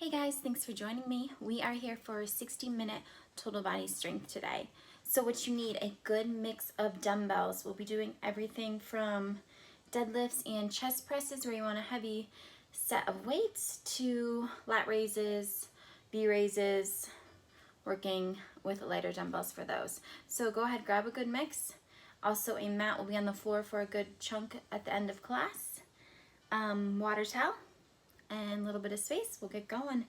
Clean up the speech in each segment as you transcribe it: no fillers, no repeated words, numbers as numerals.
Hey guys, thanks for joining me. We are here for a 60-minute total body strength today. So what you need, a good mix of dumbbells. We'll be doing everything from deadlifts and chest presses where you want a heavy set of weights to lat raises, B raises, working with lighter dumbbells for those. So go ahead, grab a good mix. Also a mat will be on the floor for a good chunk at the end of class. Water towel and a little bit of space. We'll get going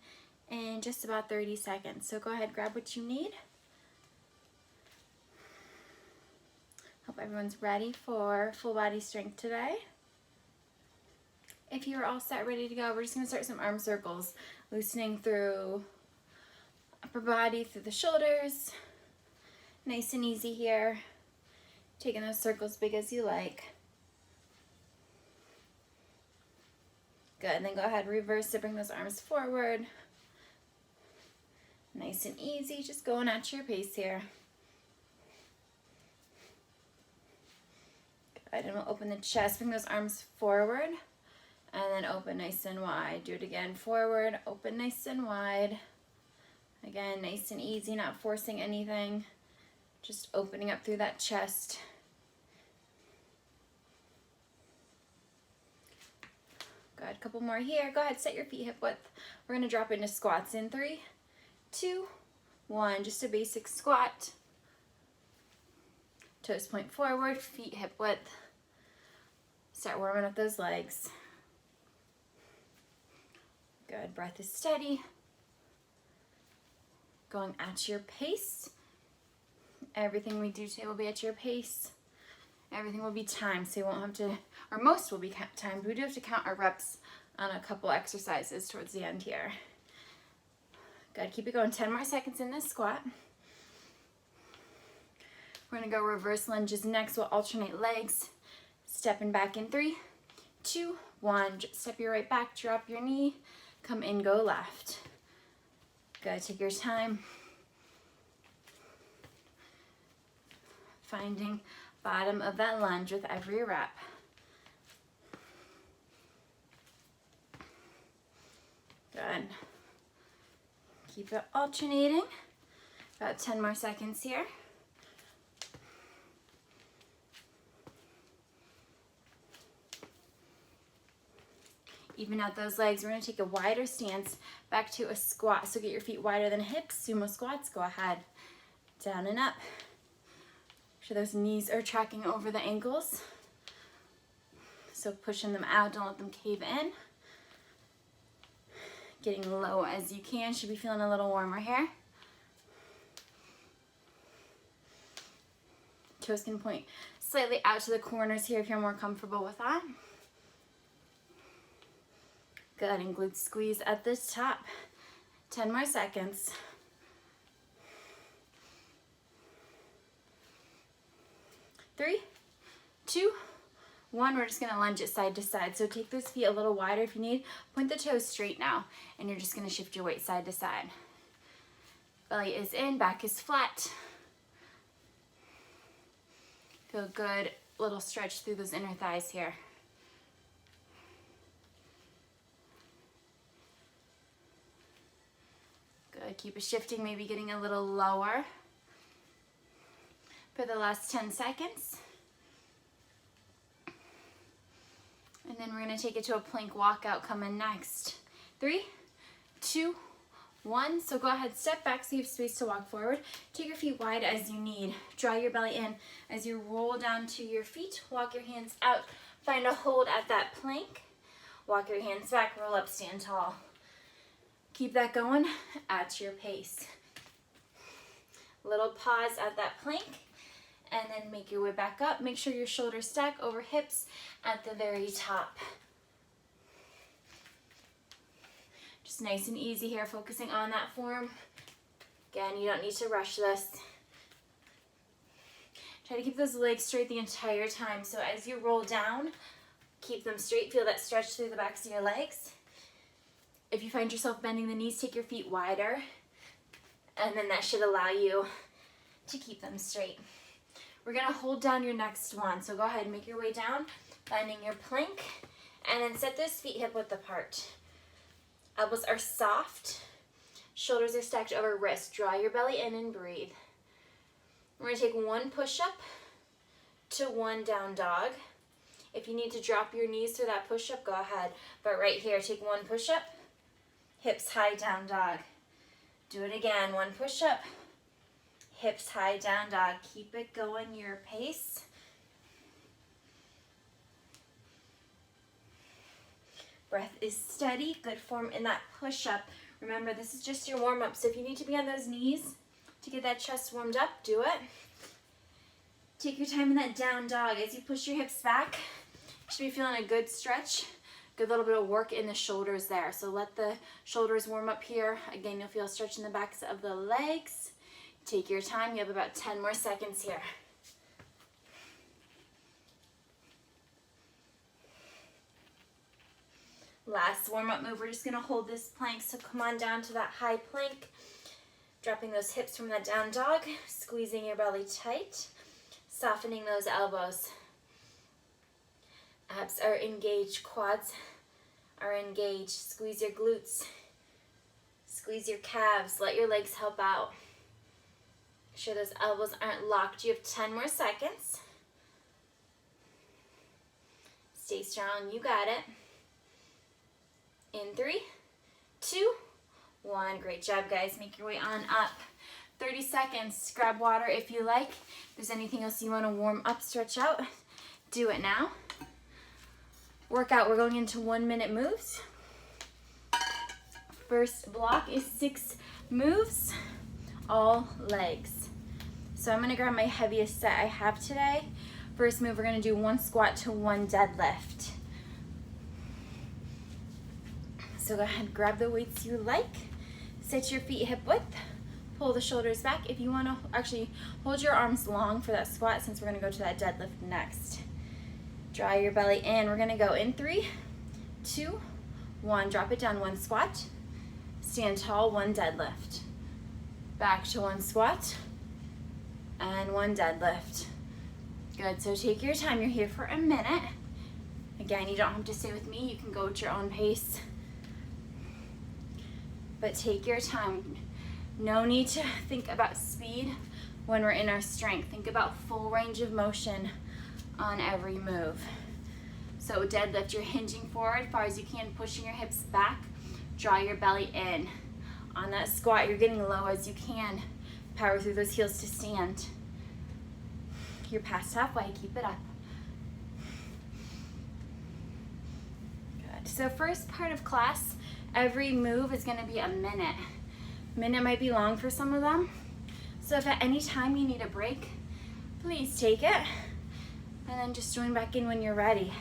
in just about 30 seconds. So go ahead, grab what you need. Hope everyone's ready for full body strength today. If you're all set, ready to go, we're just gonna start some arm circles, loosening through upper body, through the shoulders. Nice and easy here. Taking those circles big as you like. Good, and then go ahead, reverse it, bring those arms forward. Nice and easy, just going at your pace here. Good, and we'll open the chest, bring those arms forward, and then open nice and wide. Do it again, forward, open nice and wide. Again, nice and easy, not forcing anything, just opening up through that chest. Good, a couple more here. Go ahead, set your feet hip width. We're gonna drop into squats in 3, 2, 1. Just a basic squat. Toes point forward, feet hip width. Start warming up those legs. Good, breath is steady. Going at your pace. Everything we do today will be at your pace. Everything will be timed, so you won't have to, or most will be timed. We do have to count our reps on a couple exercises towards the end here. Good, keep it going. 10 more seconds in this squat. We're gonna go reverse lunges next. We'll alternate legs. Stepping back in 3, 2, 1. Step your right back, drop your knee, come in, go left. Good, take your time. Finding bottom of that lunge with every rep. Good. Keep it alternating. About 10 more seconds here. Even out those legs. We're going to take a wider stance back to a squat. So get your feet wider than hips. Sumo squats. Go ahead. Down and up. Make sure those knees are tracking over the ankles. So pushing them out, don't let them cave in. Getting low as you can. Should be feeling a little warmer here. Toes can point slightly out to the corners here if you're more comfortable with that. Good, and glutes squeeze at the top. 10 more seconds. 3, 2, 1. We're just gonna lunge it side to side. So take those feet a little wider if you need. Point the toes straight now, and you're just gonna shift your weight side to side. Belly is in, back is flat. Feel good, little stretch through those inner thighs here. Good, keep it shifting, maybe getting a little lower. For the last 10 seconds. And then we're gonna take it to a plank walkout coming next. 3, 2, 1. So go ahead, step back so you have space to walk forward. Take your feet wide as you need. Draw your belly in. As you roll down to your feet, walk your hands out. Find a hold at that plank. Walk your hands back, roll up, stand tall. Keep that going at your pace. Little pause at that plank. And then make your way back up. Make sure your shoulders stack over hips at the very top. Just nice and easy here, focusing on that form. Again, you don't need to rush this. Try to keep those legs straight the entire time. So as you roll down, keep them straight. Feel that stretch through the backs of your legs. If you find yourself bending the knees, take your feet wider. And then that should allow you to keep them straight. We're gonna hold down your next one. So go ahead and make your way down, finding your plank, and then set those feet hip width apart. Elbows are soft. Shoulders are stacked over wrists. Draw your belly in and breathe. We're going to take one push-up to one down dog. If you need to drop your knees through that push-up, go ahead. But right here, take one push-up, hips high, down dog. Do it again, one push-up, hips high, down dog. Keep it going, your pace. Breath is steady, good form in that push-up. Remember, this is just your warm-up, so if you need to be on those knees to get that chest warmed up, do it. Take your time in that down dog. As you push your hips back, you should be feeling a good stretch, good little bit of work in the shoulders there. So let the shoulders warm up here. Again, you'll feel a stretch in the backs of the legs. Take your time. You have about 10 more seconds here. Last warm-up move, we're just going to hold this plank, so come on down to that high plank, dropping those hips from that down dog, squeezing your belly tight, softening those elbows. Abs are engaged, quads are engaged. Squeeze your glutes, squeeze your calves, let your legs help out. Make sure those elbows aren't locked. You have 10 more seconds. Stay strong, you got it. In 3, 2, 1. Great job, guys. Make your way on up. 30 seconds. Grab water if you like. If there's anything else you want to warm up, stretch out, do it now. Workout, we're going into 1-minute moves. First block is 6 moves, all legs. So I'm going to grab my heaviest set I have today. First move, we're going to do 1 squat to 1 deadlift. So go ahead, grab the weights you like. Set your feet hip width. Pull the shoulders back. If you want to actually hold your arms long for that squat, since we're going to go to that deadlift next. Draw your belly in. We're going to go in 3, 2, 1. Drop it down, 1 squat. Stand tall, 1 deadlift. Back to 1 squat and 1 deadlift. Good. So take your time. You're here for a minute. Again, you don't have to stay with me. You can go at your own pace. But take your time. No need to think about speed when we're in our strength. Think about full range of motion on every move. So deadlift, you're hinging forward as far as you can, pushing your hips back. Draw your belly in. On that squat, you're getting low as you can. Power through those heels to stand. You're past halfway, keep it up. Good. So first part of class, every move is going to be a minute. Minute might be long for some of them. So if at any time you need a break, please take it. And then just join back in when you're ready.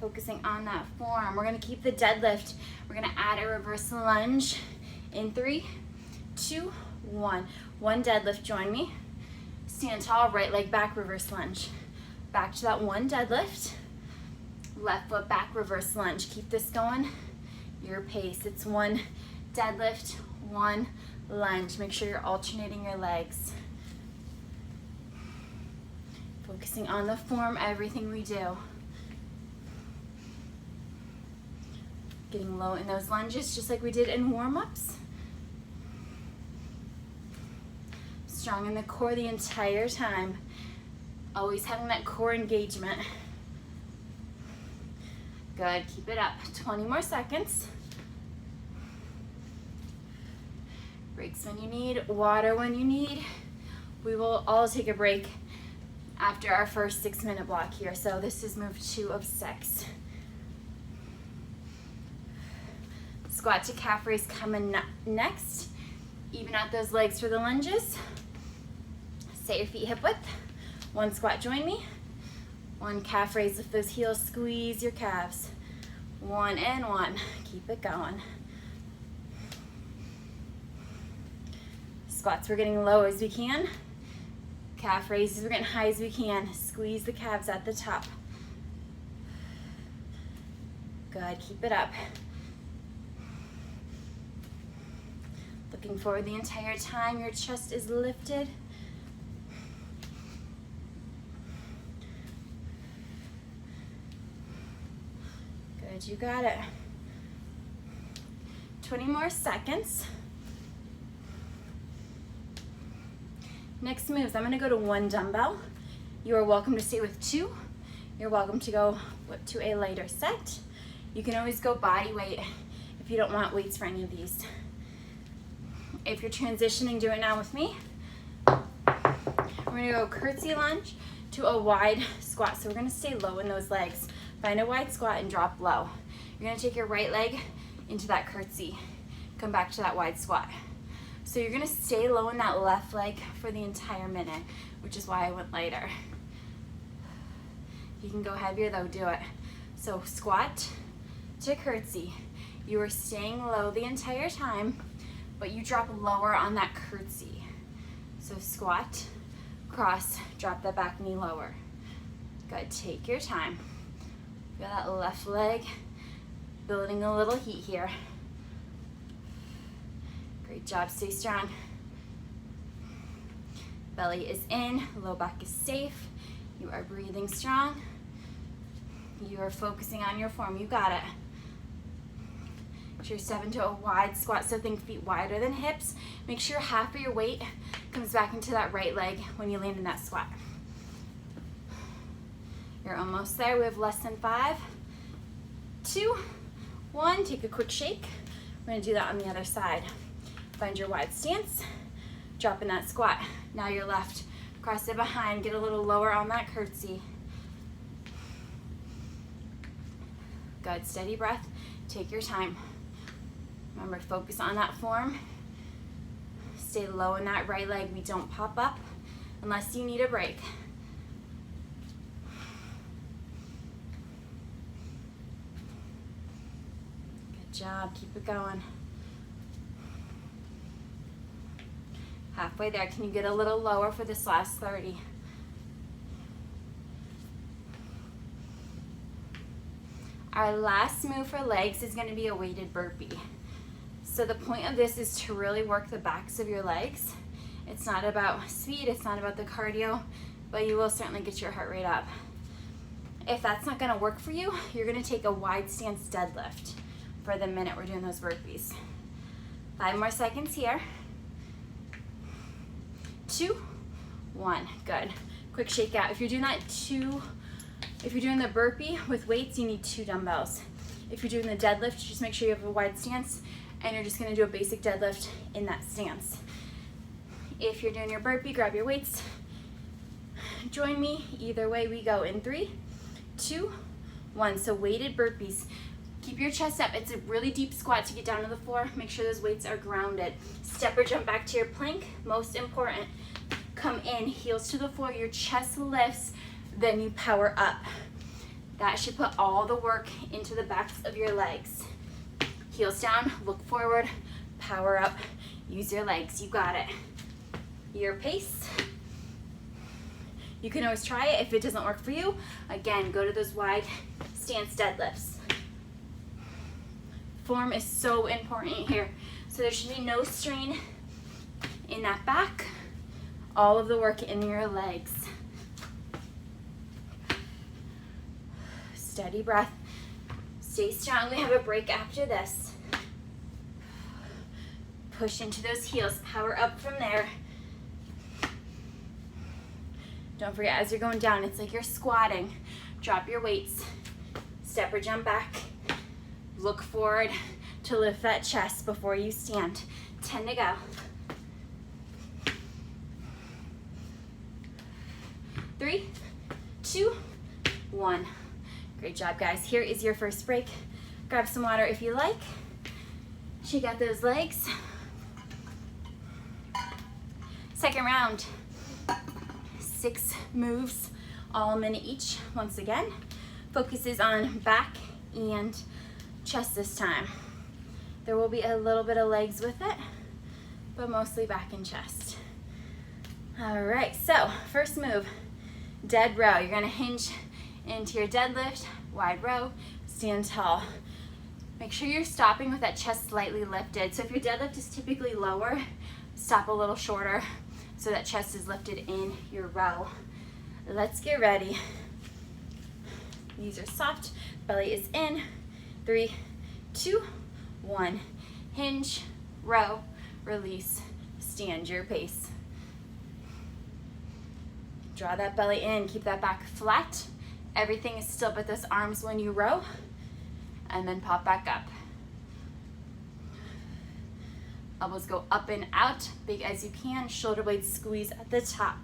Focusing on that form. We're going to keep the deadlift. We're going to add a reverse lunge in 3, 2, 1. 1 deadlift, join me. Stand tall, right leg back, reverse lunge. Back to that 1 deadlift. Left foot back, reverse lunge. Keep this going, your pace. It's 1 deadlift, 1 lunge. Make sure you're alternating your legs. Focusing on the form, everything we do. Getting low in those lunges, just like we did in warm-ups. Strong in the core the entire time. Always having that core engagement. Good, keep it up. 20 more seconds. Breaks when you need, water when you need. We will all take a break after our first 6-minute block here. So this is move 2 of 6. Squat to calf raise coming next. Even out those legs for the lunges. Set your feet hip width. 1 squat, join me. 1 calf raise, lift those heels, squeeze your calves. 1 and 1, keep it going. Squats, we're getting low as we can. Calf raises, we're getting high as we can. Squeeze the calves at the top. Good, keep it up. Looking forward the entire time, your chest is lifted. Good, you got it. 20 more seconds. Next moves, I'm gonna go to 1 dumbbell. You are welcome to stay with 2. You're welcome to go to a lighter set. You can always go body weight if you don't want weights for any of these. If you're transitioning, do it now with me. We're gonna go curtsy lunge to a wide squat. So we're gonna stay low in those legs. Find a wide squat and drop low. You're gonna take your right leg into that curtsy. Come back to that wide squat. So you're gonna stay low in that left leg for the entire minute, which is why I went lighter. You can go heavier though, do it. So squat to curtsy. You are staying low the entire time, but you drop lower on that curtsy. So squat, cross, drop that back knee lower. Good, take your time. Feel that left leg building a little heat here. Great job, stay strong. Belly is in, low back is safe. You are breathing strong. You are focusing on your form, you got it. Make sure you step into a wide squat, so think feet wider than hips. Make sure half of your weight comes back into that right leg when you land in that squat. You're almost there, we have less than 5, 2, 1, take a quick shake. We're gonna do that on the other side. Find your wide stance, drop in that squat. Now your left, cross it behind, get a little lower on that curtsy. Good, steady breath, take your time. Remember, focus on that form. Stay low in that right leg. We don't pop up unless you need a break. Good job, keep it going. Halfway there, can you get a little lower for this last 30? Our last move for legs is gonna be a weighted burpee. So the point of this is to really work the backs of your legs. It's not about speed, it's not about the cardio, but you will certainly get your heart rate up. If that's not gonna work for you, you're gonna take a wide stance deadlift for the minute we're doing those burpees. 5 more seconds here. 2, 1, good. Quick shake out. If you're doing the burpee with weights, you need 2 dumbbells. If you're doing the deadlift, just make sure you have a wide stance and you're just gonna do a basic deadlift in that stance. If you're doing your burpee, grab your weights. Join me, either way we go in 3, 2, 1. So weighted burpees. Keep your chest up. It's a really deep squat to get down to the floor. Make sure those weights are grounded. Step or jump back to your plank. Most important, come in, heels to the floor, your chest lifts, then you power up. That should put all the work into the backs of your legs. Heels down, look forward, power up, use your legs, you got it. Your pace. You can always try it. If it doesn't work for you, again, go to those wide stance deadlifts. Form is so important here. So there should be no strain in that back. All of the work in your legs. Steady breath. Stay strong. We have a break after this. Push into those heels. Power up from there. Don't forget, as you're going down, it's like you're squatting. Drop your weights. Step or jump back. Look forward to lift that chest before you stand. 10 to go. 3, 2, 1. Great job, guys. Here is your first break. Grab some water if you like. Shake out those legs. Second round. 6 moves, all a minute each. Once again, focuses on back and chest this time. There will be a little bit of legs with it, but mostly back and chest. All right, so first move, dead row. You're gonna hinge into your deadlift, wide row, stand tall. Make sure you're stopping with that chest slightly lifted. So if your deadlift is typically lower, stop a little shorter so that chest is lifted in your row. Let's get ready. Knees are soft, belly is in. 3, 2, 1. Hinge, row, release, stand your pace. Draw that belly in, keep that back flat. Everything is still but those arms when you row, and then pop back up. Elbows go up and out, big as you can. Shoulder blades squeeze at the top.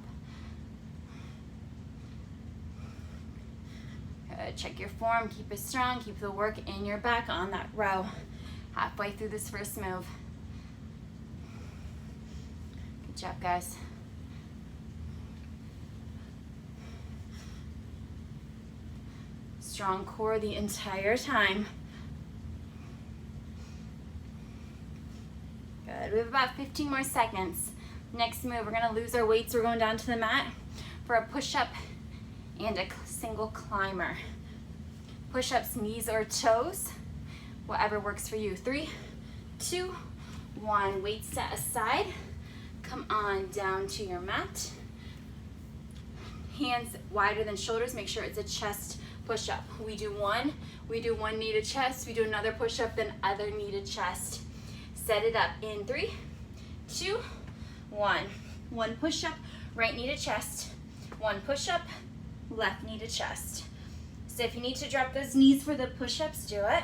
Good. Check your form, keep it strong, keep the work in your back on that row. Halfway through this first move. Good job, guys. Strong core the entire time. Good. We have about 15 more seconds. Next move, we're gonna lose our weights. We're going down to the mat for a push-up and a single climber. Push-ups, knees or toes, whatever works for you. 3, 2, 1. Weight set aside. Come on down to your mat. Hands wider than shoulders. Make sure it's a chest push-up. We do one knee to chest, we do another push-up, then other knee to chest. Set it up in 3, 2, 1. One push-up, right knee to chest. One push-up, left knee to chest. So if you need to drop those knees for the push-ups, do it.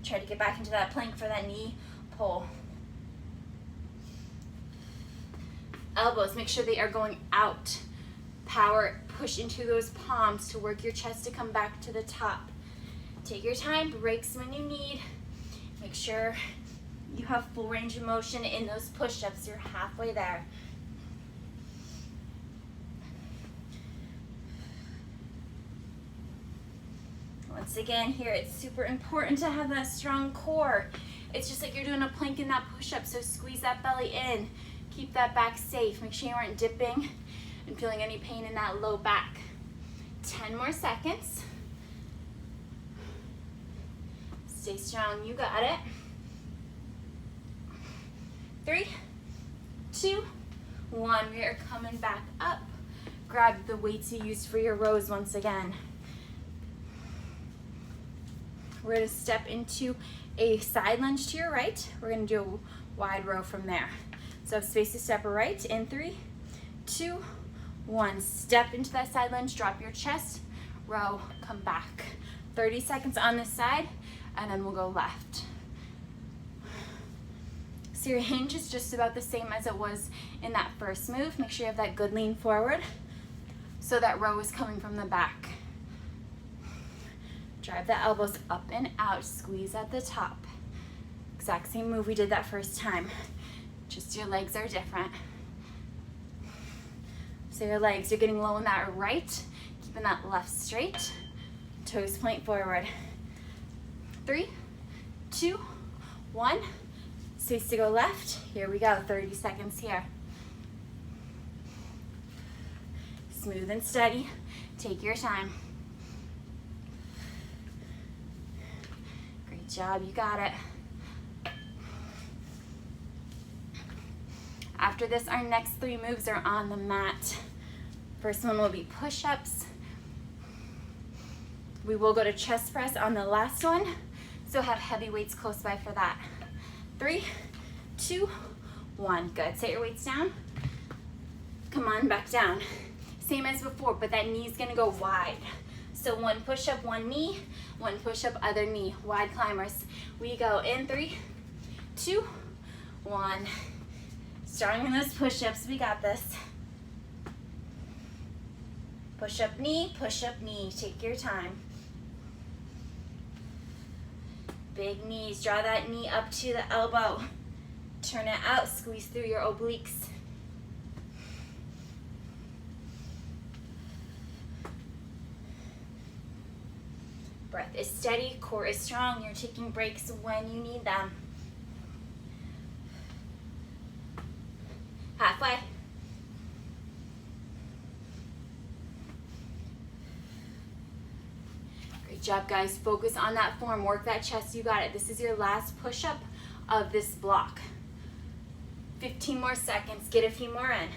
Try to get back into that plank for that knee pull. Elbows, make sure they are going out. Power, push into those palms to work your chest to come back to the top. Take your time, breaks when you need. Make sure you have full range of motion in those push-ups. You're halfway there. Once again, here it's super important to have that strong core. It's just like you're doing a plank in that push-up, so squeeze that belly in. Keep that back safe. Make sure you aren't dipping and feeling any pain in that low back. 10 more seconds. Stay strong, you got it. 3, 2, 1. We are coming back up. Grab the weights you used for your rows once again. We're gonna step into a side lunge to your right. We're gonna do a wide row from there. So space to step right in 3, 2, 1. Step into that side lunge, drop your chest, row, come back. 30 seconds on this side, and then we'll go left. So your hinge is just about the same as it was in that first move. Make sure you have that good lean forward so that row is coming from the back. Drive the elbows up and out, squeeze at the top. Exact same move we did that first time, just your legs are different. So your legs, you're getting low on that right, keeping that left straight, toes point forward. 3, 2, 1. Space to go left. Here we go, 30 seconds here. Smooth and steady, take your time. Great job, you got it. After this, our next 3 moves are on the mat. First one will be push-ups. We will go to chest press on the last one, so have heavy weights close by for that. 3, 2, 1. Good. Set your weights down. Come on, back down. Same as before, but that knee's gonna go wide. So one push-up, one knee, one push-up, other knee. Wide climbers. We go in 3, 2, 1. Starting in those push-ups, we got this. Push-up knee, push-up knee. Take your time. Big knees, draw that knee up to the elbow. Turn it out, squeeze through your obliques. Breath is steady, core is strong. You're taking breaks when you need them. Halfway. Great job, guys. Focus on that form. Work that chest. You got it. This is your last push-up of this block. 15 more seconds. Get a few more in.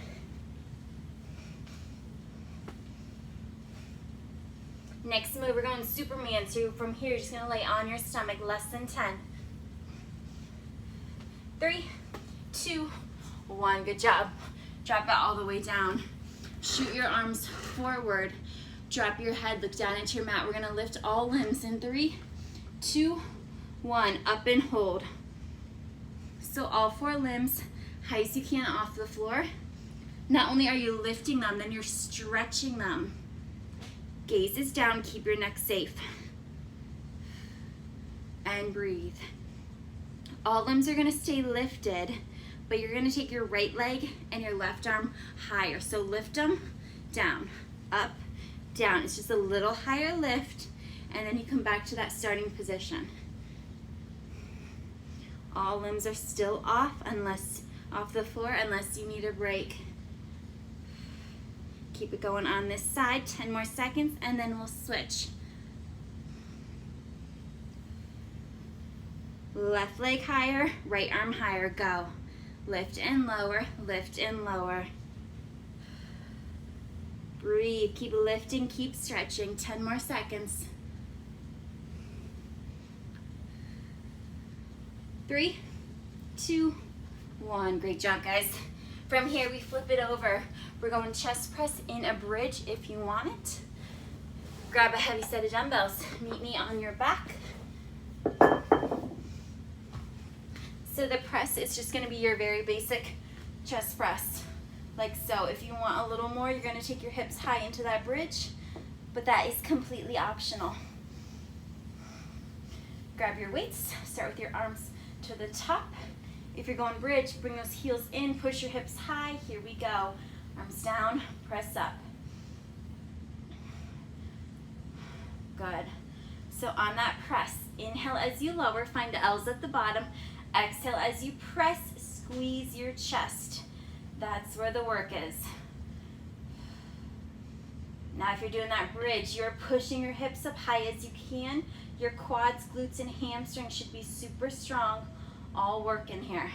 Next move, we're going Superman. So from here, you're just gonna lay on your stomach, less than 10. 3, 2, 1, good job. Drop it all the way down. Shoot your arms forward. Drop your head, look down into your mat. We're gonna lift all limbs in 3, 2, 1, up and hold. So all 4 limbs, high as you can off the floor. Not only are you lifting them, then you're stretching them. Gaze is down, keep your neck safe. And breathe. All limbs are gonna stay lifted, but you're gonna take your right leg and your left arm higher. So lift them, down, up, down. It's just a little higher lift, and then you come back to that starting position. All limbs are still off the floor unless you need a break. Keep it going on this side, 10 more seconds, and then we'll switch. Left leg higher, right arm higher, go. Lift and lower, lift and lower. Breathe, keep lifting, keep stretching, 10 more seconds. 3, 2, 1, great job guys. From here we flip it over. We're going chest press in a bridge if you want it. Grab a heavy set of dumbbells, meet me on your back. So the press is just gonna be your very basic chest press, like so. If you want a little more, you're gonna take your hips high into that bridge, but that is completely optional. Grab your weights, start with your arms to the top. If you're going bridge, bring those heels in, push your hips high. Here we go. Arms down, press up. Good. So on that press, inhale as you lower, find the L's at the bottom. Exhale as you press, squeeze your chest. That's where the work is. Now if you're doing that bridge, you're pushing your hips up high as you can. Your quads, glutes, and hamstrings should be super strong. All working here.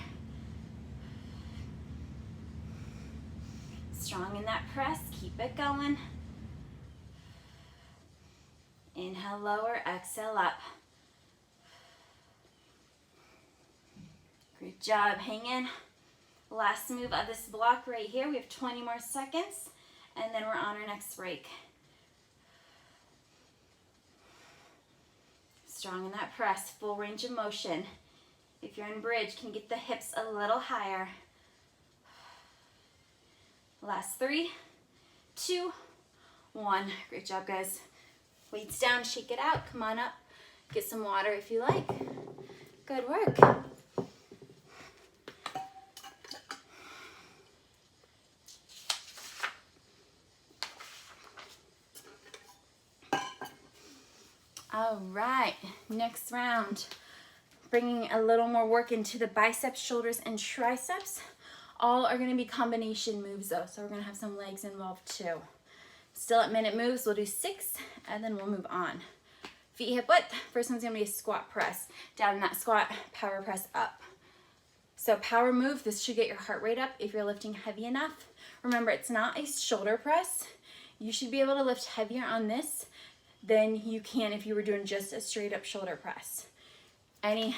Strong in that press, keep it going. Inhale, lower, exhale, up. Great job, hang in. Last move of this block right here. We have 20 more seconds, and then we're on our next break. Strong in that press, full range of motion. If you're in bridge, can get the hips a little higher. Last 3, 2, 1. Great job, guys. Weights down, shake it out. Come on up. Get some water if you like. Good work. All right, next round. Bringing a little more work into the biceps, shoulders, and triceps. All are gonna be combination moves though, so we're gonna have some legs involved too. Still at minute moves, we'll do 6, and then we'll move on. Feet hip width, first one's gonna be a squat press. Down in that squat, power press up. So power move, this should get your heart rate up if you're lifting heavy enough. Remember, it's not a shoulder press. You should be able to lift heavier on this than you can if you were doing just a straight up shoulder press. If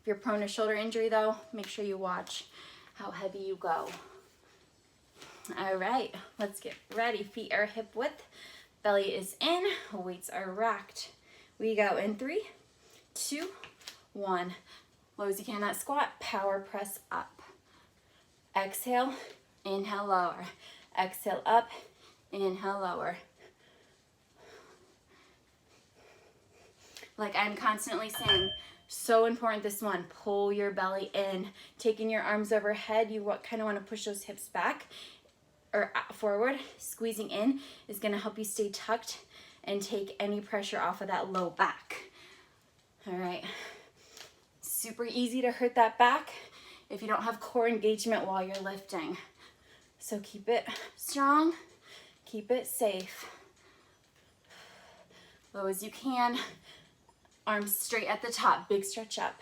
you're prone to shoulder injury though, make sure you watch how heavy you go. All right, let's get ready. Feet are hip width, belly is in, weights are racked. We go in 3, 2, 1. Low as you can, that squat, power press up. Exhale, inhale, lower. Exhale, up, inhale, lower. Like I'm constantly saying, so important this one, pull your belly in. Taking your arms overhead, you kind of want to push those hips back or forward. Squeezing in is going to help you stay tucked and take any pressure off of that low back. All right, super easy to hurt that back if you don't have core engagement while you're lifting. So keep it strong, keep it safe. Low as you can. Arms straight at the top, big stretch up.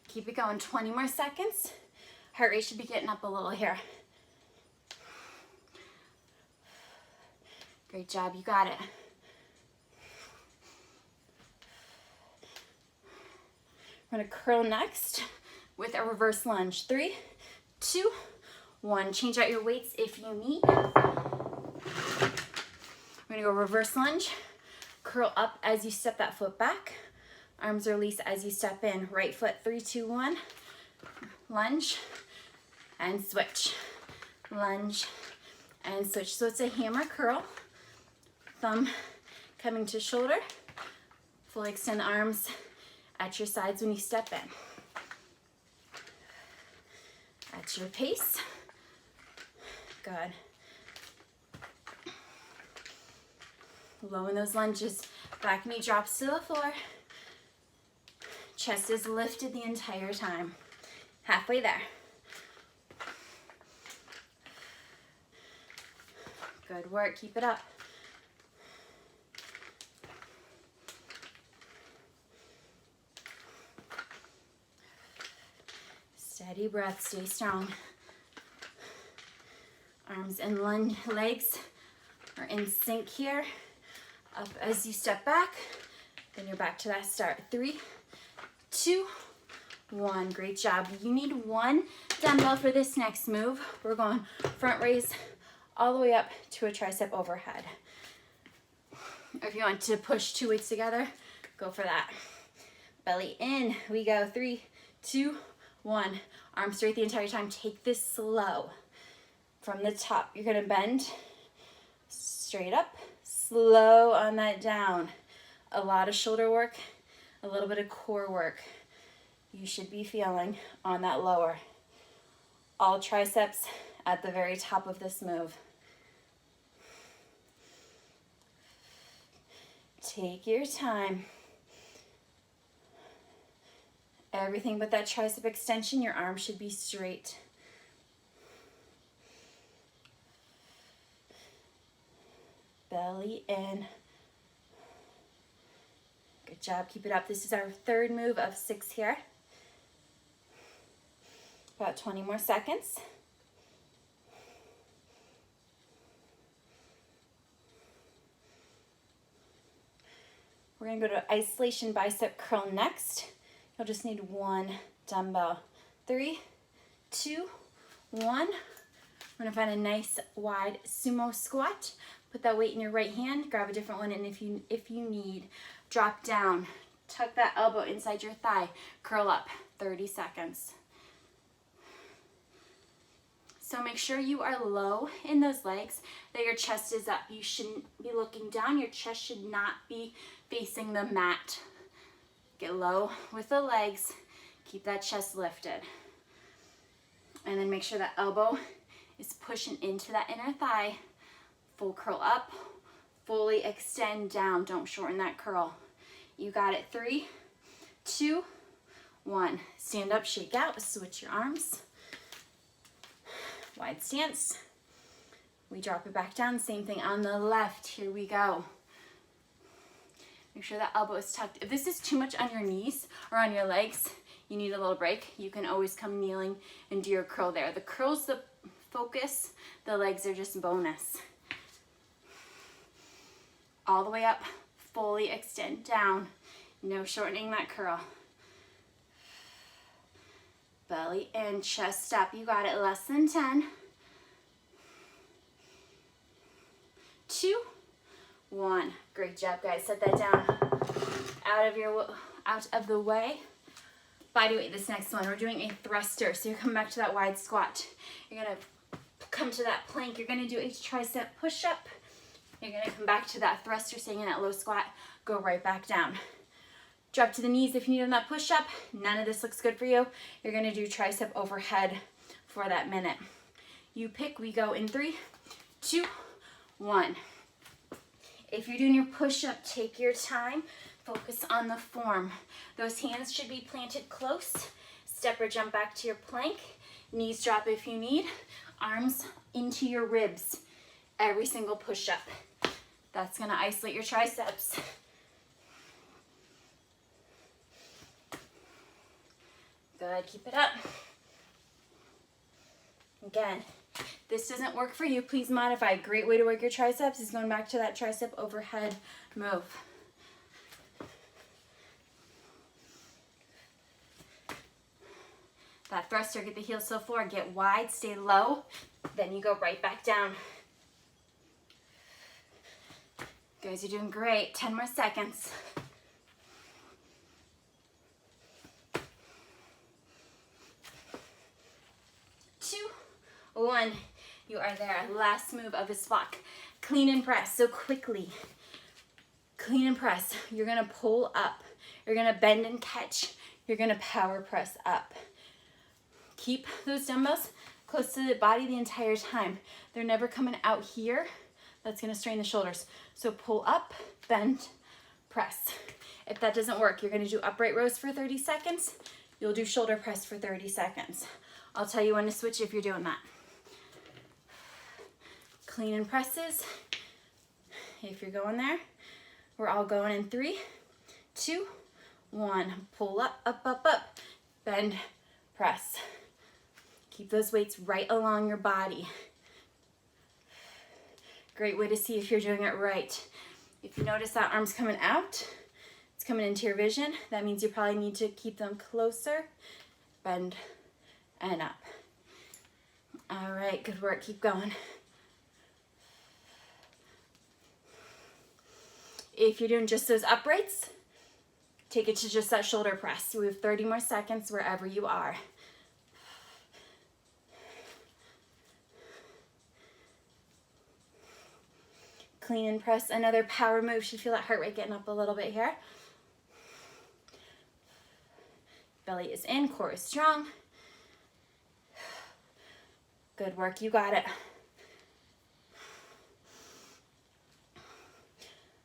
Keep it going, 20 more seconds. Heart rate should be getting up a little here. Great job, you got it. We're gonna curl next with a reverse lunge. 3, 2, 1. Change out your weights if you need. We're gonna go reverse lunge. Curl up as you step that foot back. Arms release as you step in. Right foot, 3, 2, 1. Lunge and switch. Lunge and switch. So it's a hammer curl. Thumb coming to shoulder. Fully extend the arms at your sides when you step in. At your pace. Good. Low in those lunges. Back knee drops to the floor. Chest is lifted the entire time. Halfway there. Good work, keep it up. Steady breath, stay strong. Arms and legs are in sync here. Up as you step back, then you're back to that start. 3, 2, 1. Great job. You need 1 dumbbell for this next move. We're going front raise all the way up to a tricep overhead. If you want to push 2 weights together, go for that. Belly in, we go. 3, 2, 1. Arms straight the entire time. Take this slow. From the top, you're gonna bend straight up, slow on that down. A lot of shoulder work, a little bit of core work. You should be feeling on that lower. All triceps at the very top of this move. Take your time. Everything but that tricep extension, your arm should be straight. Belly in. Good job, keep it up. This is our 3rd move of 6 here. About 20 more seconds. We're gonna go to isolation bicep curl next. You'll just need 1 dumbbell. 3, 2, 1. We're gonna find a nice wide sumo squat. Put that weight in your right hand, grab a different one, and if you need, drop down. Tuck that elbow inside your thigh, curl up, 30 seconds. So make sure you are low in those legs, that your chest is up. You shouldn't be looking down. Your chest should not be facing the mat. Get low with the legs, keep that chest lifted. And then make sure that elbow is pushing into that inner thigh. Full curl up, fully extend down. Don't shorten that curl. You got it. 3, 2, 1. Stand up, shake out, switch your arms. Wide stance. We drop it back down. Same thing on the left. Here we go. Make sure that elbow is tucked. If this is too much on your knees or on your legs, you need a little break. You can always come kneeling and do your curl there. The curl's the focus. The legs are just bonus. All the way up, fully extend down. No shortening that curl. Belly in, chest up. You got it. Less than 10. 2, 1. Great job, guys. Set that down out of the way. Body weight, this next one. We're doing a thruster. So you're coming back to that wide squat. You're gonna come to that plank. You're gonna do a tricep push-up. You're gonna come back to that thruster, staying in that low squat. Go right back down. Drop to the knees if you need on that push-up. None of this looks good for you. You're gonna do tricep overhead for that minute. You pick, we go in 3, 2, 1. If you're doing your push-up, take your time. Focus on the form. Those hands should be planted close. Step or jump back to your plank. Knees drop if you need. Arms into your ribs. Every single push-up. That's gonna isolate your triceps. Good, keep it up. Again, this doesn't work for you, please modify. Great way to work your triceps is going back to that tricep overhead move. That thruster, get the heels so forward, get wide, stay low, then you go right back down. Guys, you're doing great. 10 more seconds. 2, 1. You are there. Last move of this block. Clean and press. So quickly. Clean and press. You're going to pull up. You're going to bend and catch. You're going to power press up. Keep those dumbbells close to the body the entire time. They're never coming out here. That's going to strain the shoulders. So pull up, bend, press. If that doesn't work, you're going to do upright rows for 30 seconds. You'll do shoulder press for 30 seconds. I'll tell you when to switch if you're doing that. Clean and presses. If you're going there, we're all going in 3, 2, 1. Pull up, up, up, up. Bend, press. Keep those weights right along your body. Great way to see if you're doing it right. If you notice that arm's coming out, it's coming into your vision, that means you probably need to keep them closer. Bend and up. All right, good work, keep going. If you're doing just those uprights, take it to just that shoulder press. We have 30 more seconds wherever you are. Clean and press, another power move. Should feel that heart rate getting up a little bit here. Belly is in, core is strong. Good work, you got it.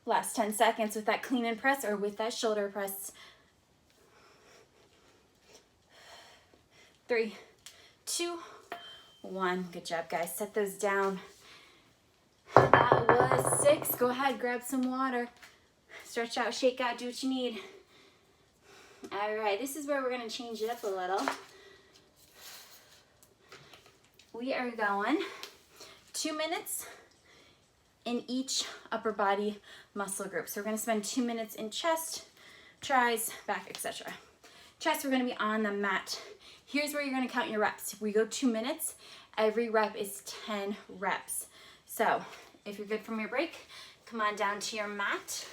Last 10 seconds with that clean and press or with that shoulder press. 3, 2, 1. Good job, guys. Set those down. That was 6. Go ahead, grab some water. Stretch out, shake out, do what you need. All right, this is where we're going to change it up a little. We are going 2 minutes in each upper body muscle group. So we're going to spend 2 minutes in chest, tris, back, etc. Chest, we're going to be on the mat. Here's where you're going to count your reps. We go 2 minutes. Every rep is 10 reps. So if you're good from your break, come on down to your mat.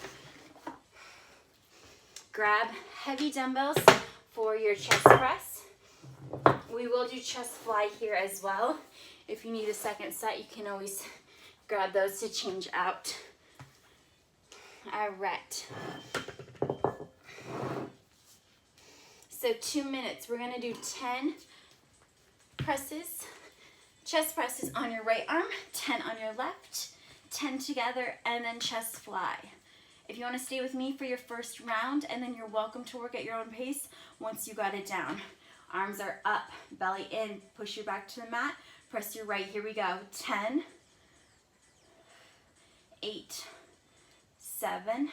Grab heavy dumbbells for your chest press. We will do chest fly here as well. If you need a second set, you can always grab those to change out. All right. So 2 minutes. We're going to do 10 presses. Chest presses on your right arm, 10 on your left, 10 together, and then chest fly. If you want to stay with me for your first round, and then you're welcome to work at your own pace once you got it down. Arms are up, belly in, push your back to the mat, press your right. Here we go. 10, 8, 7,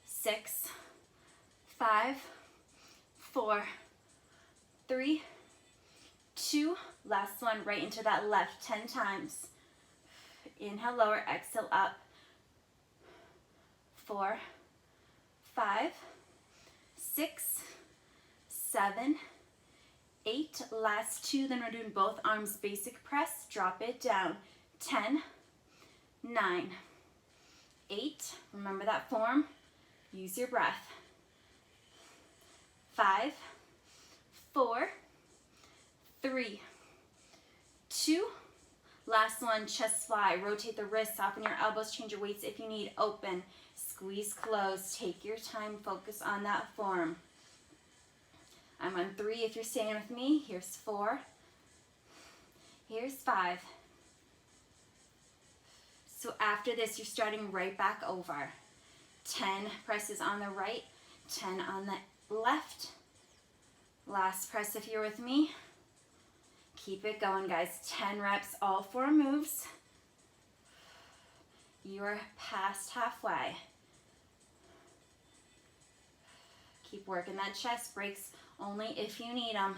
6, 5, 4, 3, 2, last one, right into that left 10 times. Inhale, lower, exhale, up. 4, 5, 6, 7, 8, last 2, then we're doing both arms, basic press, drop it down. 10, 9, 8, remember that form, use your breath. 5, 4, 3, 2, last one, chest fly, rotate the wrists, soften your elbows, change your weights if you need, open, squeeze close, take your time, focus on that form. I'm on 3 if you're staying with me. Here's 4. Here's 5. So after this, you're starting right back over. 10 presses on the right, 10 on the left. Last press if you're with me. Keep it going, guys. 10 reps, all 4 moves. You're past halfway. Keep working that chest. Breaks only if you need them.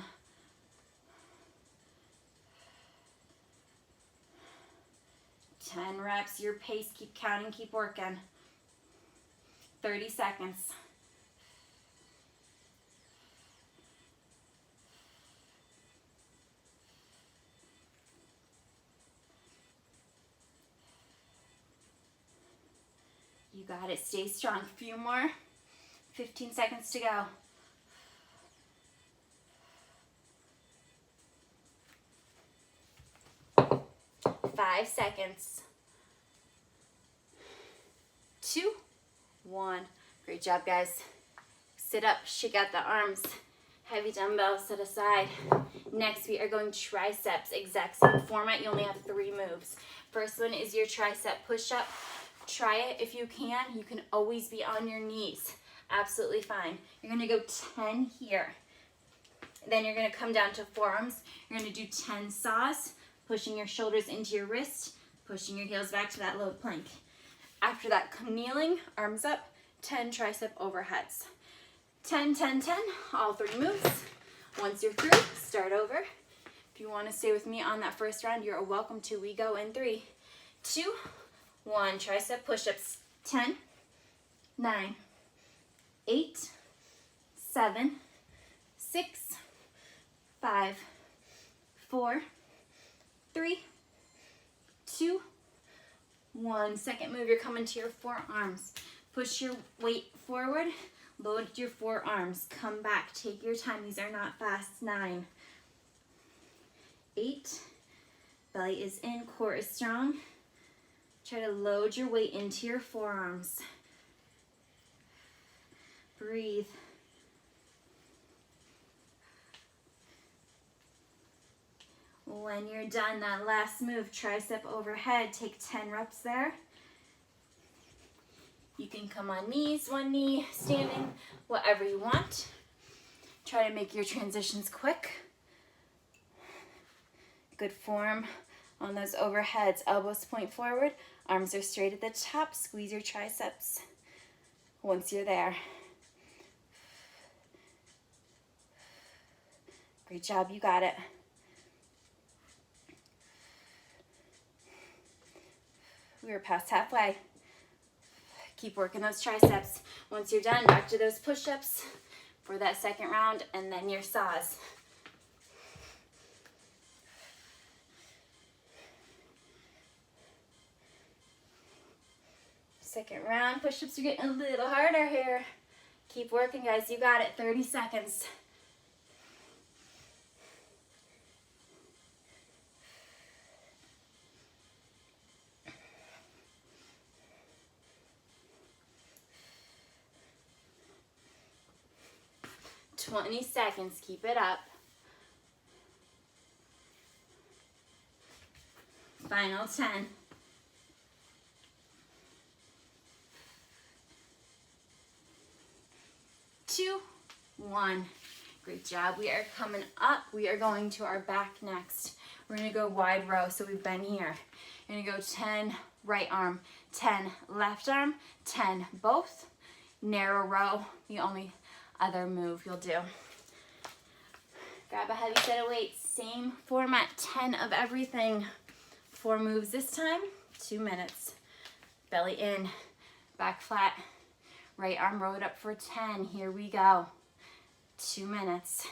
10 reps, your pace, keep counting, keep working. 30 seconds. You got it, stay strong. A few more, 15 seconds to go. 5 seconds. 2, 1. Great job, guys. Sit up, shake out the arms. Heavy dumbbells set aside. Next, we are going triceps. Exact same format. You only have 3 moves. First one is your tricep push-up. Try it if you can. You can always be on your knees. Absolutely fine. You're going to go 10 here. Then you're going to come down to forearms. You're going to do 10 saws, pushing your shoulders into your wrist, pushing your heels back to that low plank. After that, come kneeling, arms up, 10 tricep overheads. 10, 10, 10, all 3 moves. Once you're through, start over. If you want to stay with me on that first round, you're welcome to. We go in 3, 2, 1. Tricep push-ups. 10, 9, 8, 7, 6, 5, 4, 3, 2, 1. Second move, you're coming to your forearms. Push your weight forward, load your forearms. Come back, take your time. These are not fast. 9, 8, belly is in, core is strong. Try to load your weight into your forearms. Breathe. When you're done, that last move, tricep overhead, take 10 reps there. You can come on knees, one knee, standing, whatever you want. Try to make your transitions quick. Good form on those overheads. Elbows point forward, arms are straight at the top. Squeeze your triceps once you're there. Great job, you got it. We are past halfway. Keep working those triceps. Once you're done, back to those push-ups for that second round, and then your saws. Second round, push-ups are getting a little harder here. Keep working, guys. You got it. 30 seconds. "20 seconds, keep it up. Final 10. 2, 1. Great job. We are coming up. We are going to our back next. We're going to go wide row. So we've been here. You're going to go 10 right arm, 10 left arm, 10 both. Narrow row, the only other move you'll do. Grab a heavy set of weights. Same format, 10 of everything. 4 moves this time, 2 minutes. Belly in, back flat. Right arm rolled up for 10. Here we go. 2 minutes.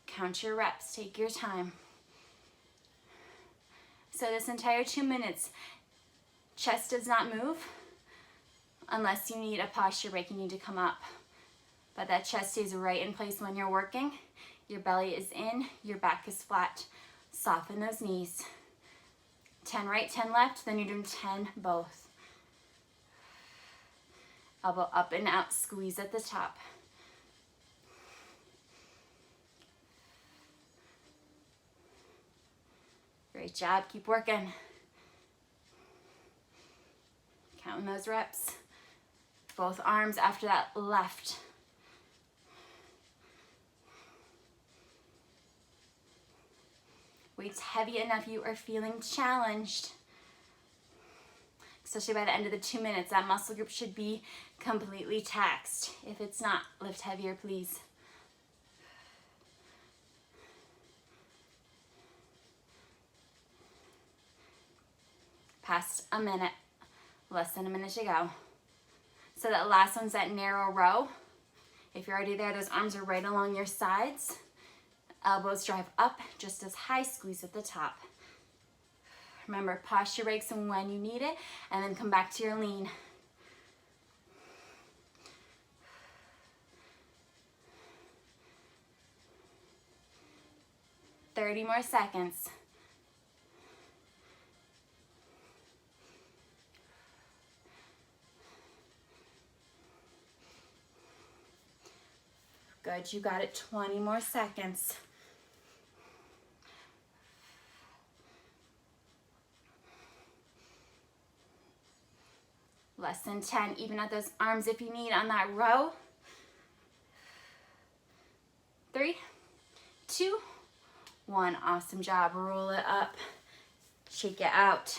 Count your reps. Take your time. So this entire 2 minutes, chest does not move unless you need a posture break. You need to come up. But that chest stays right in place when you're working. Your belly is in. Your back is flat. Soften those knees. 10 right, 10 left. Then you're doing 10 both. Elbow up and out. Squeeze at the top. Great job. Keep working. Counting those reps. Both arms after that left. Weight's heavy enough, you are feeling challenged. Especially by the end of the 2 minutes, that muscle group should be completely taxed. If it's not, lift heavier, please. Past a minute, less than a minute to go. So that last one's that narrow row. If you're already there, those arms are right along your sides. Elbows drive up just as high, squeeze at the top. Remember, posture breaks and when you need it, and then come back to your lean. Thirty more seconds. Good, you got it. 20 more seconds. Less than 10. Even out those arms if you need on that row. 3, 2, 1. Awesome job. Roll it up. Shake it out.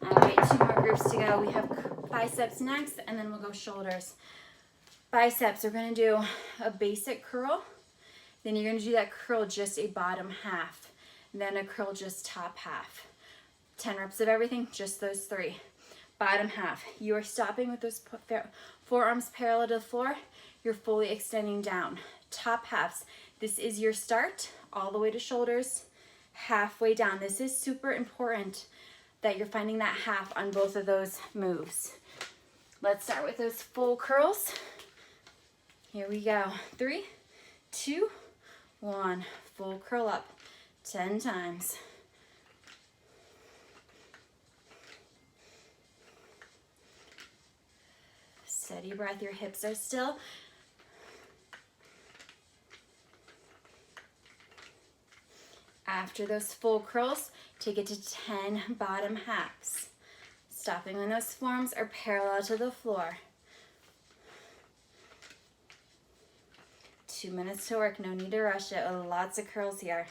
All right, 2 more groups to go. We have biceps next, and then we'll go shoulders. Biceps, we're gonna do a basic curl. Then you're gonna do that curl just a bottom half. Then a curl just top half. 10 reps of everything, just those 3. Bottom half, you are stopping with those forearms parallel to the floor. You're fully extending down. Top halves, this is your start, all the way to shoulders, halfway down. This is super important that you're finding that half on both of those moves. Let's start with those full curls. Here we go. 3, 2, 1. Full curl up 10 times. Steady breath. Your hips are still. After those full curls, take it to 10 bottom halves. Stopping when those forearms are parallel to the floor. 2 minutes to work, no need to rush it. Lots of curls here.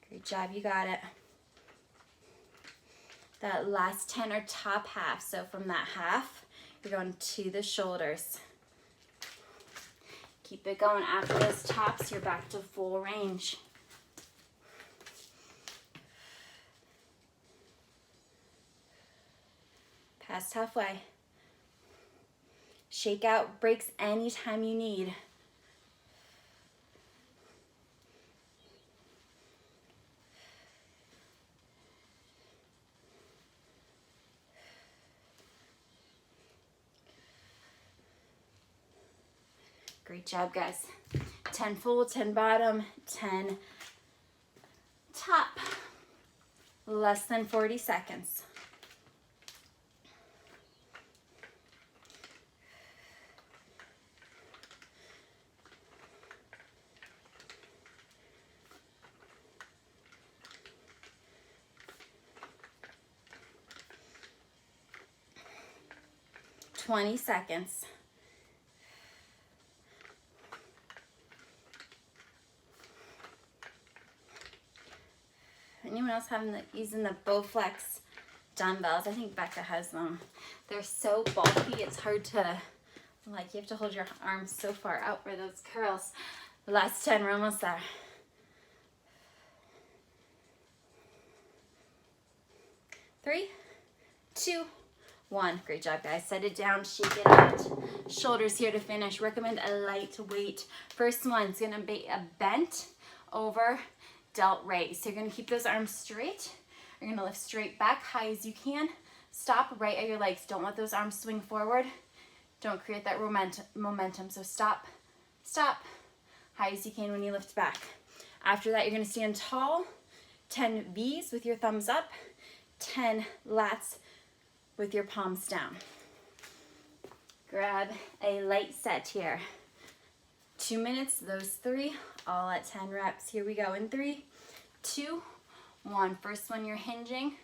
Great job, you got it. That last 10 are top half, so from that half, you're going to the shoulders. Keep it going. After those tops, you're back to full range. Past halfway. Shake out breaks anytime you need. Great job, guys. 10 full, 10 bottom, 10 top. Less than 40 seconds. $20 seconds. Anyone else using the Bowflex dumbbells? I think Becca has them. They're so bulky, it's hard to, like, you have to hold your arms so far out for those curls. Last 10, we're almost there. Three, 2, 1. Great job, guys. Set it down, shake it out. Shoulders here to finish. Recommend a light weight. First one's gonna be a bent over delt raise. So you're gonna keep those arms straight. You're gonna lift straight back, high as you can. Stop right at your legs. Don't let those arms swing forward. Don't create that momentum. So stop, stop, high as you can when you lift back. After that, you're gonna stand tall. 10 V's with your thumbs up. 10 lats with your palms down. Grab a light set here. 2 minutes, those 3, all at 10 reps. Here we go in 3, 2, 1. First one, you're hinging.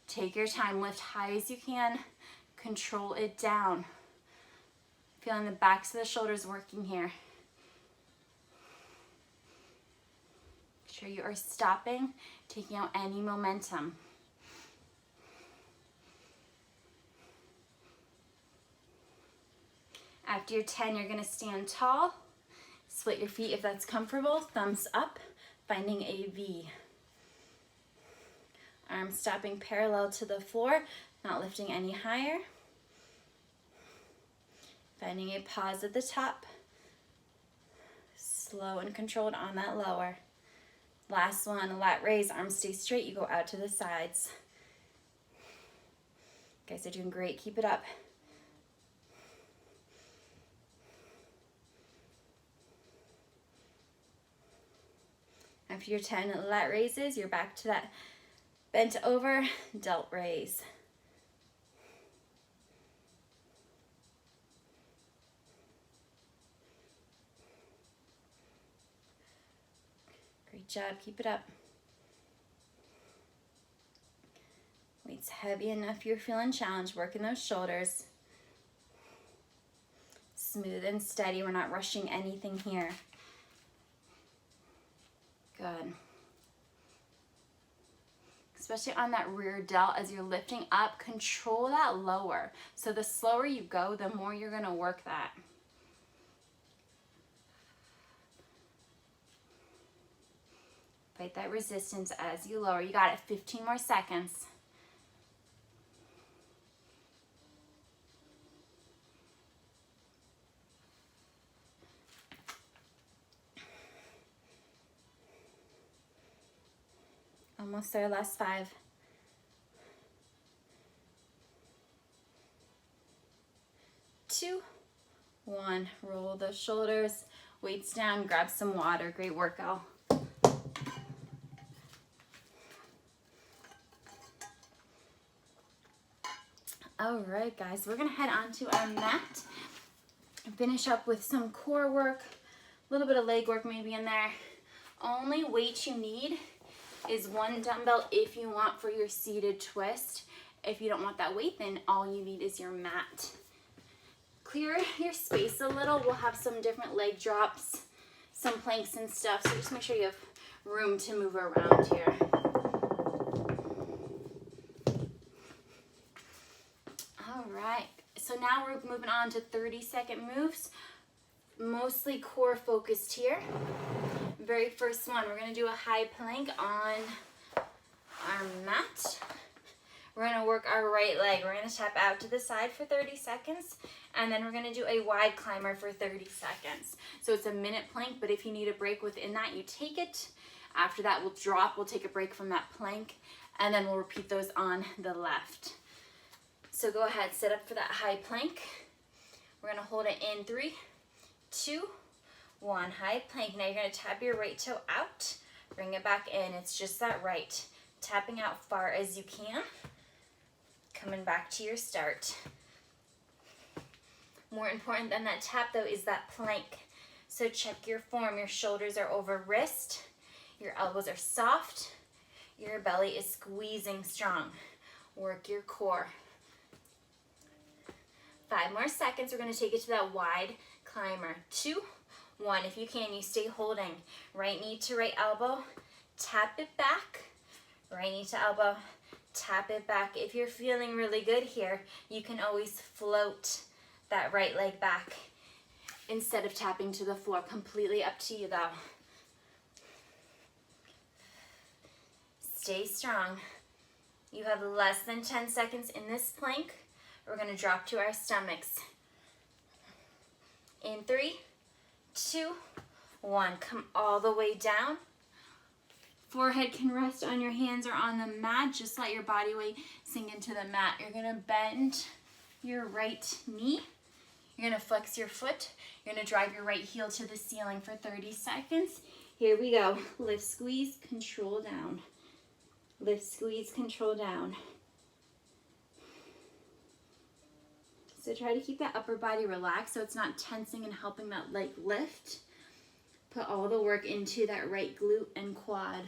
Take your time, lift high as you can. Control it down. Feeling the backs of the shoulders working here. Make sure you are stopping, taking out any momentum. After your 10, you're gonna stand tall, Split your feet if that's comfortable, thumbs up, finding a V. Arms stopping parallel to the floor, not lifting any higher. Finding a pause at the top. Slow and controlled on that lower. Last one, lat raise, arms stay straight, you go out to the sides. You guys are doing great, keep it up. After your 10 lat raises, you're back to that bent over delt raise. Great job, keep it up. Weight's heavy enough you're feeling challenged, working those shoulders. Smooth and steady, we're not rushing anything here. Good. Especially on that rear delt, as you're lifting up, control that lower. So the slower you go, the more you're gonna work that. Fight that resistance as you lower. You got it, 15 more seconds. Almost there, last 5. 2, 1. Roll the shoulders, weights down, grab some water. Great workout. All right, guys, we're gonna head on to our mat and finish up with some core work, a little bit of leg work maybe in there. Only weight you need is 1 dumbbell if you want for your seated twist. If you don't want that weight, then all you need is your mat. Clear your space a little. We'll have some different leg drops, some planks and stuff, so just make sure you have room to move around here. All right, so now we're moving on to 30-second moves, mostly core focused here. Very first one, we're gonna do a high plank on our mat. We're gonna work our right leg. We're gonna tap out to the side for 30 seconds, and then we're gonna do a wide climber for 30 seconds. So it's a minute plank, but if you need a break within that, you take it. After that, we'll drop, we'll take a break from that plank, and then we'll repeat those on the left. So go ahead, set up for that high plank. We're gonna hold it in 3, 2, 1, high plank. Now you're gonna tap your right toe out, bring it back in. It's just that right. Tapping out far as you can. Coming back to your start. More important than that tap though is that plank. So check your form. Your shoulders are over wrist. Your elbows are soft. Your belly is squeezing strong. Work your core. 5 more seconds. We're gonna take it to that wide climber. 2, 1, if you can, you stay holding. Right knee to right elbow, tap it back. Right knee to elbow, tap it back. If you're feeling really good here, you can always float that right leg back instead of tapping to the floor. Completely up to you though. Stay strong. You have less than 10 seconds in this plank. We're gonna drop to our stomachs. In 3, 2, 1, come all the way down. Forehead can rest on your hands or on the mat. Just let your body weight sink into the mat. You're gonna bend your right knee. You're gonna flex your foot. You're gonna drive your right heel to the ceiling for 30 seconds. Here we go. Lift, squeeze, control down. Lift, squeeze, control down. So try to keep that upper body relaxed so it's not tensing and helping that leg lift. Put all the work into that right glute and quad.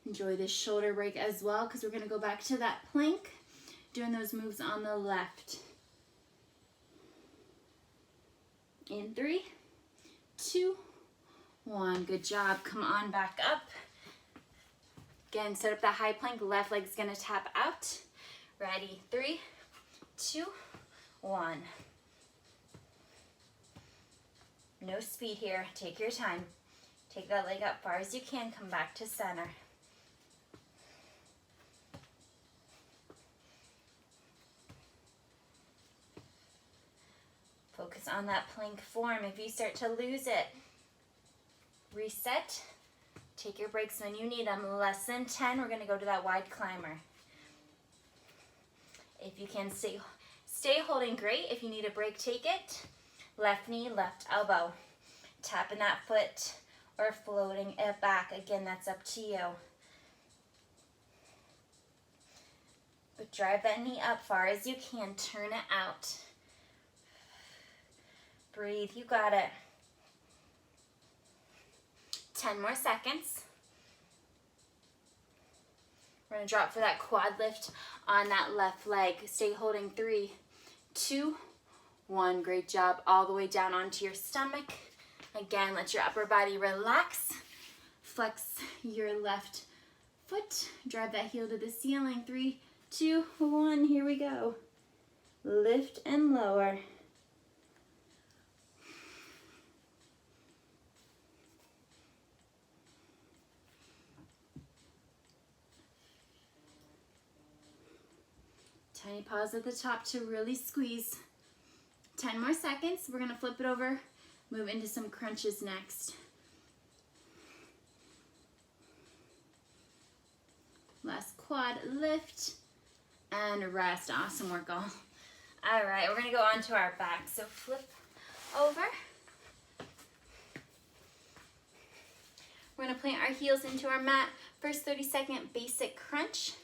Enjoy this shoulder break as well because we're gonna go back to that plank, doing those moves on the left. In 3, 2, 1, good job. Come on back up. Again, set up that high plank, left leg's gonna tap out. Ready, 3, 2, 1. No speed here. Take your time. Take that leg up far as you can. Come back to center. Focus on that plank form. If you start to lose it, reset. Take your breaks when you need them. Less than 10, we're going to go to that wide climber. If you can stay holding, great. If you need a break, take it. Left knee, left elbow. Tapping that foot or floating it back. Again, that's up to you. But drive that knee up far as you can. Turn it out. Breathe, you got it. 10 more seconds. We're going to drop for that quad lift on that left leg. Stay holding. 3, 2, 1. Great job. All the way down onto your stomach. Again, let your upper body relax. Flex your left foot. Drive that heel to the ceiling. 3, 2, 1. Here we go. Lift and lower. Tiny pause at the top to really squeeze. 10 more seconds. We're going to flip it over, move into some crunches next. Last quad lift and rest. Awesome work, all. All right, we're going to go onto our back. So flip over. We're going to plant our heels into our mat. First 30-second basic crunch.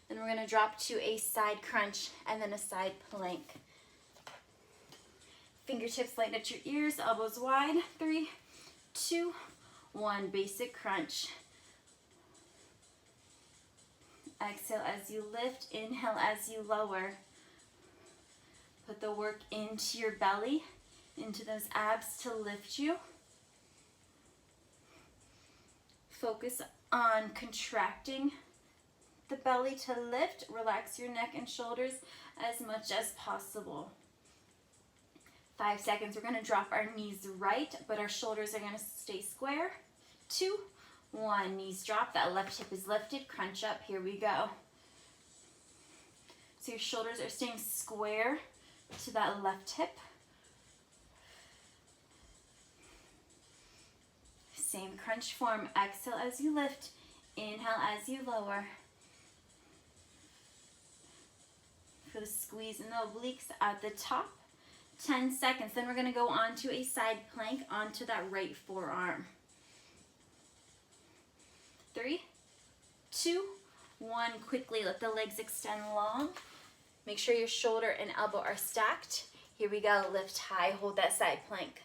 Then we're going to drop to a side crunch and then a side plank. Fingertips light at your ears, elbows wide. 3, 2, 1. Basic crunch. Exhale as you lift. Inhale as you lower. Put the work into your belly, into those abs to lift you. Focus on contracting the belly to lift. Relax your neck and shoulders as much as possible. 5 seconds. We're going to drop our knees right, but our shoulders are going to stay square. 2, 1. Knees drop. That left hip is lifted. Crunch up. Here we go. So your shoulders are staying square to that left hip. Same crunch form. Exhale as you lift. Inhale as you lower. For the squeeze in the obliques at the top. 10 seconds. Then we're going to go on to a side plank onto that right forearm. 3, 2, 1. Quickly let the legs extend long. Make sure your shoulder and elbow are stacked. Here we go. Lift high. Hold that side plank.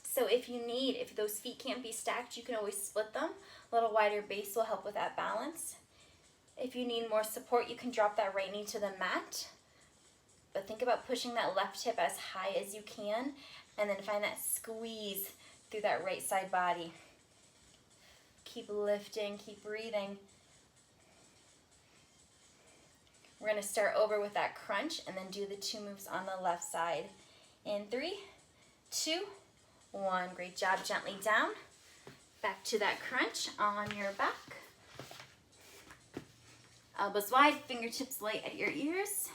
So if those feet can't be stacked, you can always split them. A little wider base will help with that balance. If you need more support, you can drop that right knee to the mat. But think about pushing that left hip as high as you can, and then find that squeeze through that right side body. Keep lifting, keep breathing. We're going to start over with that crunch and then do the 2 moves on the left side. In 3, 2, 1. Great job. Gently down. Back to that crunch on your back. Elbows wide, fingertips light at your ears.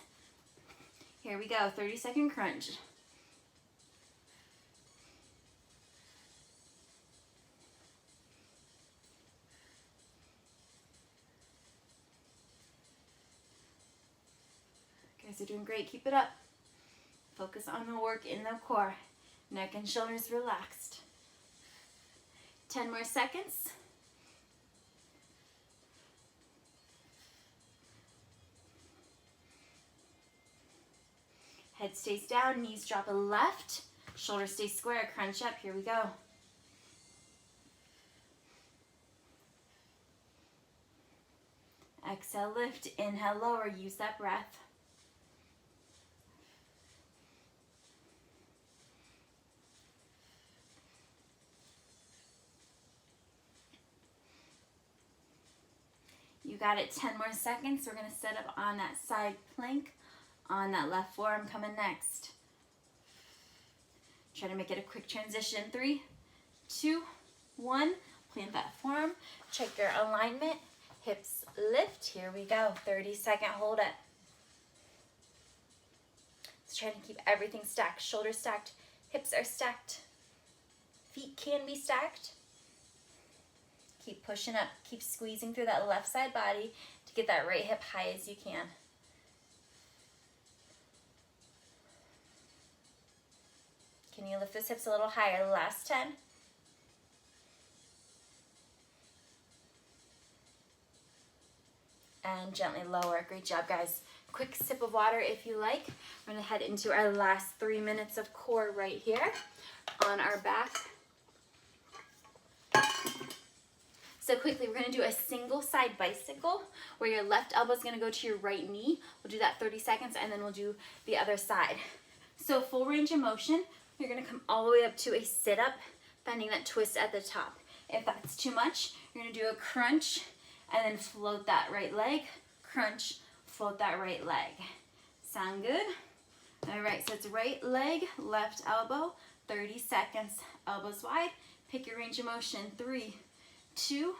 Here we go, 30-second crunch. Guys are doing great, keep it up. Focus on the work in the core. Neck and shoulders relaxed. 10 more seconds. Head stays down, knees drop a left, shoulders stay square, crunch up. Here we go. Exhale, lift, inhale, lower, use that breath. You got it. 10 more seconds. We're going to set up on that side plank on that left forearm coming next. Try to make it a quick transition. 3, 2, 1. Plant that forearm. Check your alignment. Hips lift. Here we go. 30-second hold it. Let's try to keep everything stacked. Shoulders stacked. Hips are stacked. Feet can be stacked. Keep pushing up. Keep squeezing through that left side body to get that right hip high as you can. Can you lift those hips a little higher? Last 10. And gently lower. Great job, guys. Quick sip of water if you like. We're going to head into our last 3 minutes of core right here on our back. So quickly, we're going to do a single side bicycle where your left elbow is going to go to your right knee. We'll do that 30 seconds and then we'll do the other side. So full range of motion. You're going to come all the way up to a sit-up, finding that twist at the top. If that's too much, you're going to do a crunch and then float that right leg. Crunch, float that right leg. Sound good? All right, so it's right leg, left elbow, 30 seconds. Elbows wide. Pick your range of motion. 3, 2,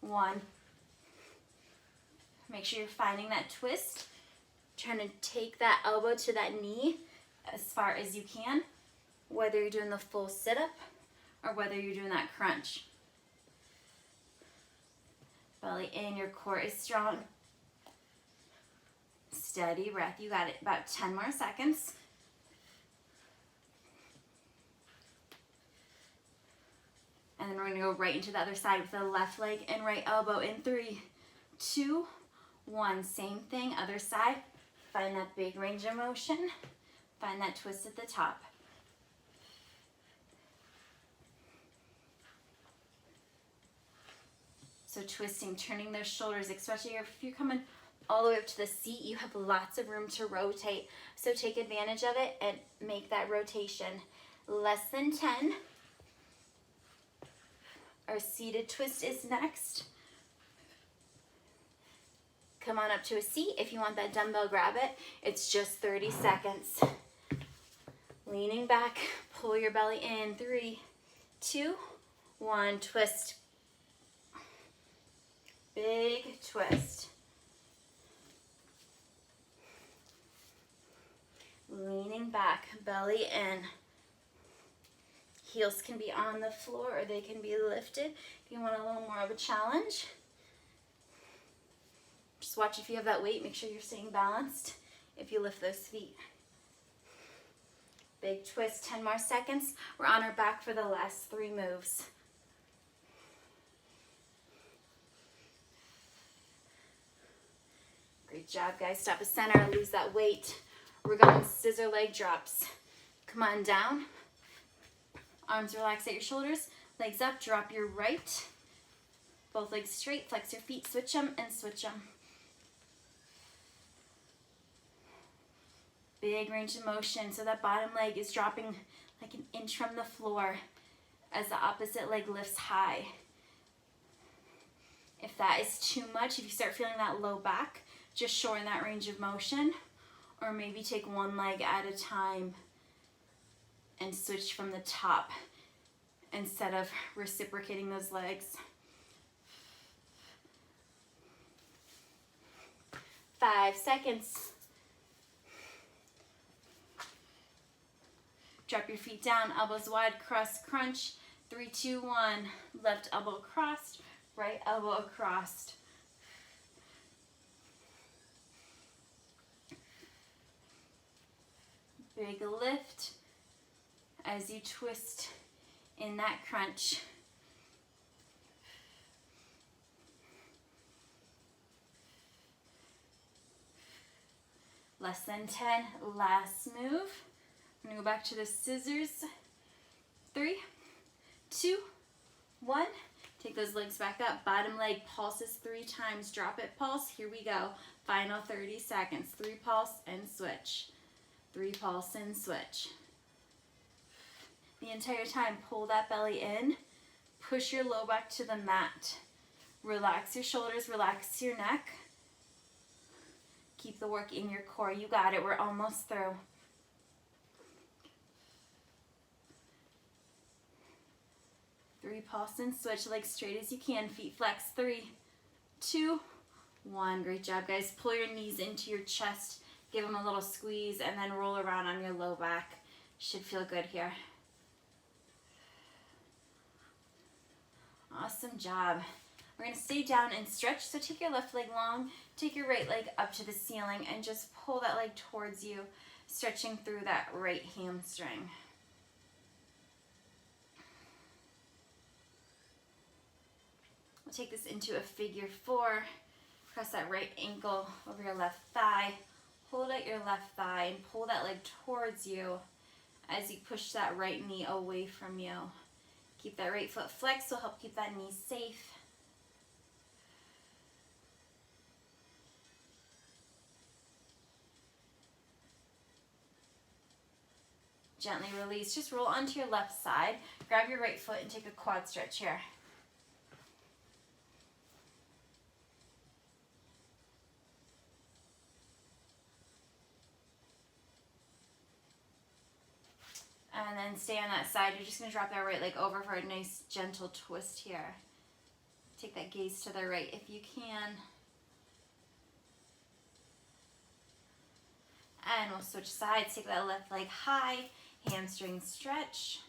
1. Make sure you're finding that twist. Trying to take that elbow to that knee as far as you can, whether you're doing the full sit-up or whether you're doing that crunch. Belly in, your core is strong. Steady breath, you got it. About 10 more seconds. And then we're gonna go right into the other side with the left leg and right elbow in 3, 2, 1. Same thing, other side. Find that big range of motion. Find that twist at the top. So twisting, turning those shoulders, especially if you're coming all the way up to the seat, you have lots of room to rotate. So take advantage of it and make that rotation. Less than 10. Our seated twist is next. Come on up to a seat. If you want that dumbbell, grab it. It's just 30 seconds. Leaning back, pull your belly in. 3, 2, 1, twist. Big twist. Leaning back, belly in. Heels can be on the floor or they can be lifted if you want a little more of a challenge. Just watch if you have that weight. Make sure you're staying balanced if you lift those feet. Big twist, 10 more seconds. We're on our back for the last 3 moves. Great job, guys. Stop at center, lose that weight. We're going scissor leg drops. Come on down. Arms relax at your shoulders. Legs up, drop your right. Both legs straight, flex your feet, switch them and switch them. Big range of motion. So that bottom leg is dropping like an inch from the floor as the opposite leg lifts high. If that is too much, if you start feeling that low back, just shorten that range of motion, or maybe take one leg at a time and switch from the top instead of reciprocating those legs. 5 seconds. Drop your feet down, elbows wide, cross crunch. 3, 2, 1. Left elbow crossed, right elbow across. Big lift as you twist in that crunch. Less than 10, last move. I'm gonna go back to the scissors. 3, 2, 1. Take those legs back up. Bottom leg pulses 3 times. Drop it, pulse. Here we go. Final 30 seconds. 3 pulse and switch. 3 pulse and switch. The entire time, pull that belly in. Push your low back to the mat. Relax your shoulders, relax your neck. Keep the work in your core. You got it. We're almost through. pulse and switch. Legs straight as you can. Feet flex. 3, 2, 1. Great job, guys. Pull your knees into your chest. Give them a little squeeze and then roll around on your low back. Should feel good here. Awesome job. We're going to stay down and stretch. So take your left leg long, take your right leg up to the ceiling, and just pull that leg towards you, stretching through that right hamstring. We'll take this into a figure 4. Press that right ankle over your left thigh. Hold at your left thigh and pull that leg towards you as you push that right knee away from you. Keep that right foot flexed, will help keep that knee safe. Gently release. Just roll onto your left side. Grab your right foot and take a quad stretch here. And then stay on that side. You're just going to drop that right leg over for a nice gentle twist here. Take that gaze to the right if you can. And we'll switch sides. Take that left leg high. Hamstring stretch.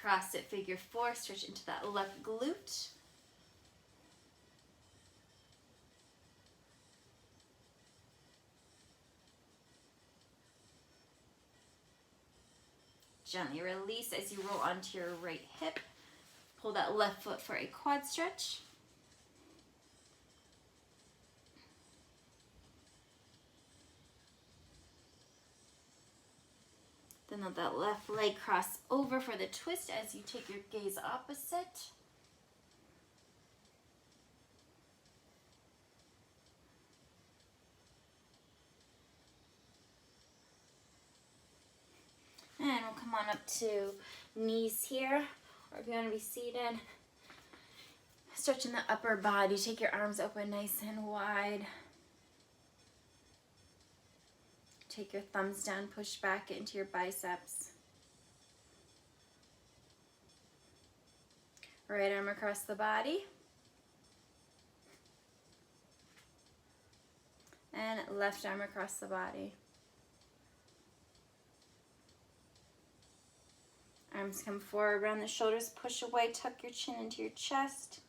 Cross it, figure 4. Stretch into that left glute. Gently release as you roll onto your right hip. Pull that left foot for a quad stretch. Then let that left leg cross over for the twist as you take your gaze opposite. And we'll come on up to knees here, or if you want to be seated, stretching the upper body. Take your arms open nice and wide. Take your thumbs down, push back into your biceps. Right arm across the body. And left arm across the body. Arms come forward, round the shoulders, push away, tuck your chin into your chest.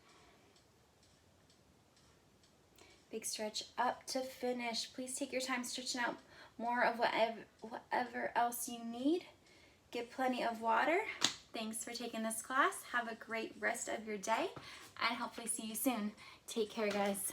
Big stretch up to finish. Please take your time stretching out more of whatever else you need. Get plenty of water. Thanks for taking this class. Have a great rest of your day, and hopefully see you soon. Take care, guys.